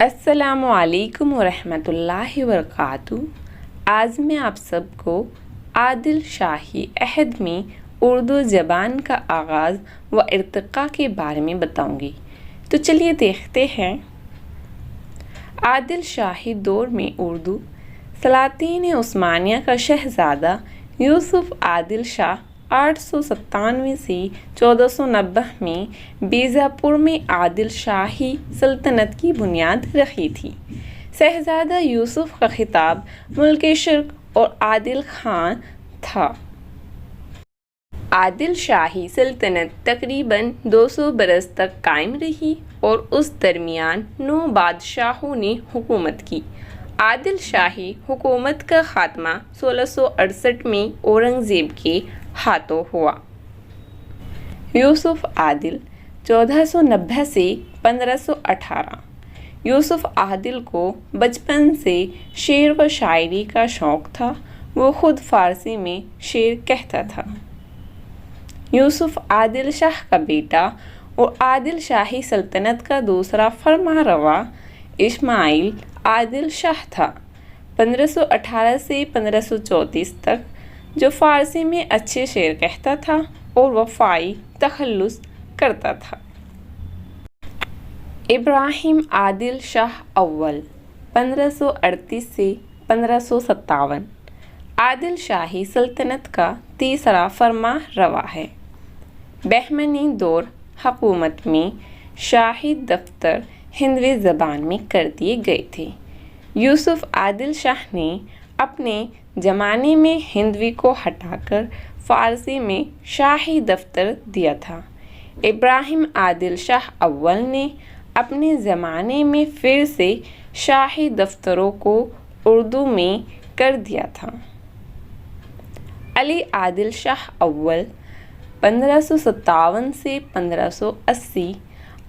السلام علیکم ورحمۃ اللہ وبرکاتہ۔ آج میں آپ سب کو عادل شاہی عہد میں اردو زبان کا آغاز و ارتقاء کے بارے میں بتاؤں گی، تو چلیے دیکھتے ہیں۔ عادل شاہی دور میں اردو سلاطین عثمانیہ کا شہزادہ یوسف عادل شاہ 897 سے 1490 میں بیجاپور میں عادل شاہی سلطنت کی بنیاد رکھی تھی۔ شہزادہ یوسف کا خطاب ملک شرق اور عادل خان تھا۔ عادل شاہی سلطنت تقریباً 200 برس تک قائم رہی اور اس درمیان 9 بادشاہوں نے حکومت کی۔ عادل شاہی حکومت کا خاتمہ 1668 میں اورنگزیب کے ہاتھوں ہوا۔ یوسف عادل 1490 سے 1518۔ یوسف عادل کو بچپن سے شعر و شاعری کا شوق تھا۔ وہ خود فارسی میں شعر کہتا تھا۔ یوسف عادل شاہ کا بیٹا اور عادل شاہی سلطنت کا دوسرا فرمانروا اسماعیل عادل شاہ تھا، 1518 سے 1534 تک، جو فارسی میں اچھے شعر کہتا تھا اور وفائی تخلص کرتا تھا۔ ابراہیم عادل شاہ اول 1538 سے 1557 عادل شاہی سلطنت کا تیسرا فرمان روا ہے۔ بہمنی دور حکومت میں شاہی دفتر ہندوی زبان میں کر دیے گئے تھے۔ یوسف عادل شاہ نے اپنے زمانے میں ہندوی کو ہٹا کر فارسی میں شاہی دفتر دیا تھا۔ ابراہیم عادل شاہ اول نے اپنے زمانے میں پھر سے شاہی دفتروں کو اردو میں کر دیا تھا۔ علی عادل شاہ اول 1557 سے 1580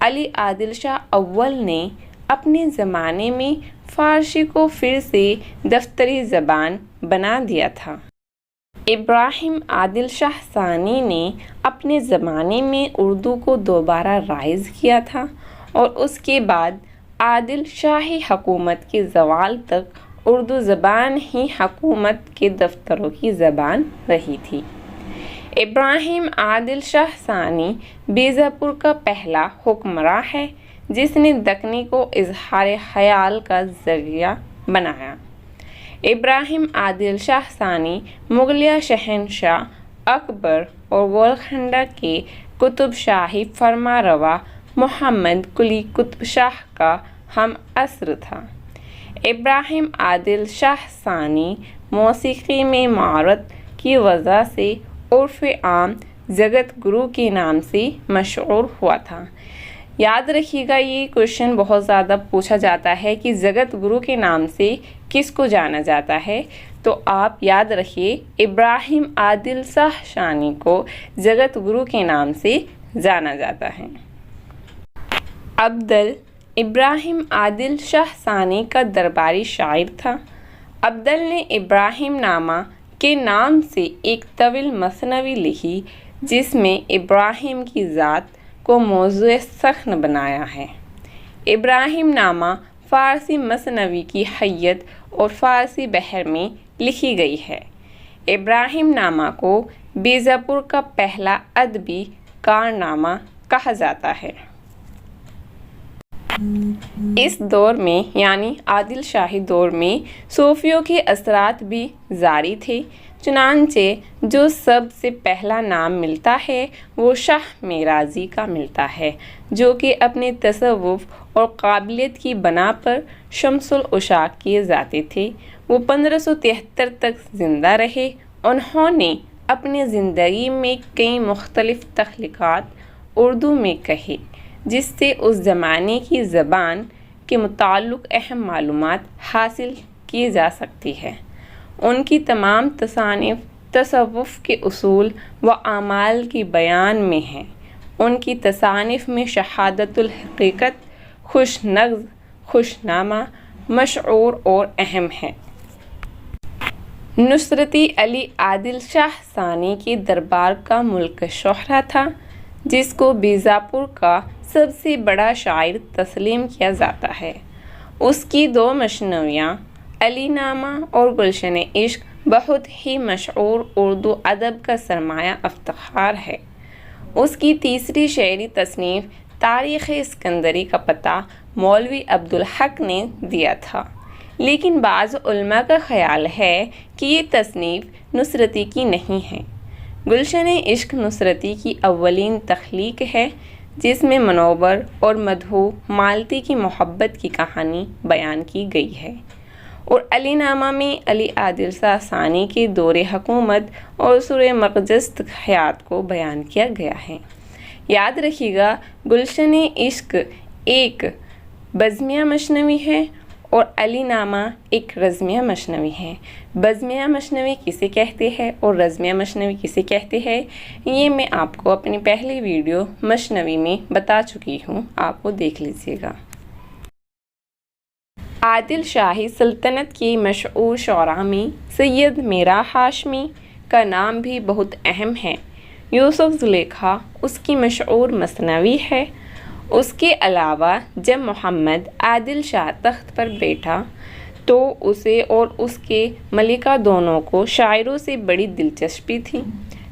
علی عادل شاہ اول نے اپنے زمانے میں فارسی کو پھر سے دفتری زبان بنا دیا تھا۔ ابراہیم عادل شاہ ثانی نے اپنے زمانے میں اردو کو دوبارہ رائج کیا تھا اور اس کے بعد عادل شاہی حکومت کے زوال تک اردو زبان ہی حکومت کے دفتروں کی زبان رہی تھی۔ ابراہیم عادل شاہ ثانی بیجاپور کا پہلا حکمراں ہے جس نے دکنی کو اظہار خیال کا ذریعہ بنایا۔ ابراہیم عادل شاہ ثانی مغلیہ شہنشاہ اکبر اور گولکنڈہ کے قطب شاہی فرمانروا محمد قلی قطب شاہ کا ہم عصر تھا۔ ابراہیم عادل شاہ ثانی موسیقی میں مہارت کی وجہ سے عرف عام جگت گرو کے نام سے مشہور ہوا تھا۔ یاد رکھیے گا، یہ کوشچن بہت زیادہ پوچھا جاتا ہے کہ جگت گرو کے نام سے کس کو جانا جاتا ہے، تو آپ یاد رکھیے ابراہیم عادل شاہ ثانی کو جگت گرو کے نام سے جانا جاتا ہے۔ ابدل ابراہیم عادل شاہ ثانی کا درباری شاعر تھا۔ ابدل نے ابراہیم نامہ کے نام سے ایک طویل مثنوی لکھی جس میں ابراہیم کی ذات کو موضوع سخن بنایا ہے۔ ابراہیم نامہ فارسی مثنوی کی حیت اور فارسی بحر میں لکھی گئی ہے۔ ابراہیم نامہ کو بیجاپور کا پہلا ادبی کارنامہ کہا جاتا ہے۔ اس دور میں یعنی عادل شاہی دور میں صوفیوں کے اثرات بھی جاری تھے، چنانچہ جو سب سے پہلا نام ملتا ہے وہ شاہ میرازی کا ملتا ہے، جو کہ اپنے تصوف اور قابلیت کی بنا پر شمس العشاق کیے جاتے تھے۔ وہ 1573 تک زندہ رہے۔ انہوں نے اپنی زندگی میں کئی مختلف تخلیقات اردو میں کہے، جس سے اس زمانے کی زبان کے متعلق اہم معلومات حاصل کی جا سکتی ہے۔ ان کی تمام تصانیف تصوف کے اصول و اعمال کی بیان میں ہیں۔ ان کی تصانیف میں شہادت الحقیقت، خوش نغز، خوش نامہ مشہور اور اہم ہیں۔ نصرتی علی عادل شاہ ثانی کے دربار کا ملک شہرہ تھا، جس کو بیجاپور کا سب سے بڑا شاعر تسلیم کیا جاتا ہے۔ اس کی 2 مصنویاں علی نامہ اور گلشن عشق بہت ہی مشہور اردو ادب کا سرمایہ افتخار ہے۔ اس کی تیسری شعری تصنیف تاریخ اسکندری کا پتہ مولوی عبدالحق نے دیا تھا، لیکن بعض علماء کا خیال ہے کہ یہ تصنیف نصرتی کی نہیں ہے۔ گلشن عشق نصرتی کی اولین تخلیق ہے جس میں منور اور مدحو مالتی کی محبت کی کہانی بیان کی گئی ہے، اور علی نامہ میں علی عادل شاہ ثانی کے دور حکومت اور سر مقجست حیات کو بیان کیا گیا ہے۔ یاد رکھیے گا، گلشن عشق ایک بزمیہ مصنوی ہے اور علی نامہ ایک رزمیہ مصنوی ہے۔ بزمیہ مصنوی کسے کہتے ہیں اور رزمیہ مصنوی کسے کہتے ہیں، یہ میں آپ کو اپنی پہلی ویڈیو مصنوی میں بتا چکی ہوں، آپ کو دیکھ لیجیے گا۔ عادل شاہی سلطنت کی مشہور شعراء میں سید میرا ہاشمی کا نام بھی بہت اہم ہے۔ یوسف زلیخا اس کی مشہور مثنوی ہے۔ اس کے علاوہ جب محمد عادل شاہ تخت پر بیٹھا تو اسے اور اس کے ملکہ دونوں کو شاعروں سے بڑی دلچسپی تھی،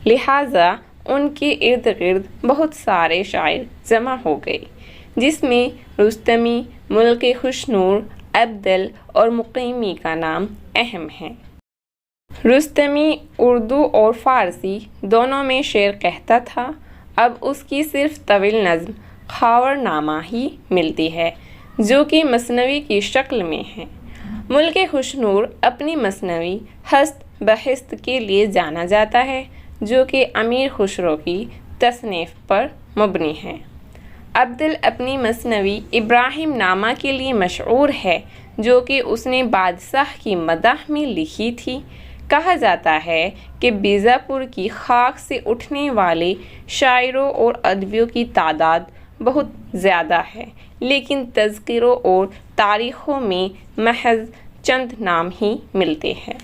لہٰذا ان کے ارد گرد بہت سارے شاعر جمع ہو گئے، جس میں رستمی، ملک خوشنور، ابدل اور مقیمی کا نام اہم ہیں۔ رستمی اردو اور فارسی دونوں میں شعر کہتا تھا۔ اب اس کی صرف طویل نظم خاور نامہ ہی ملتی ہے جو کہ مثنوی کی شکل میں ہے۔ ملک خوشنور اپنی مثنوی ہست بہست کے لیے جانا جاتا ہے جو کہ امیر خسرو کی تصنیف پر مبنی ہے۔ ابدل اپنی مثنوی ابراہیم نامہ کے لیے مشہور ہے جو کہ اس نے بادشاہ کی مدح میں لکھی تھی۔ کہا جاتا ہے کہ بیجاپور کی خاک سے اٹھنے والے شاعروں اور ادیبوں کی تعداد بہت زیادہ ہے، لیکن تذکروں اور تاریخوں میں محض چند نام ہی ملتے ہیں۔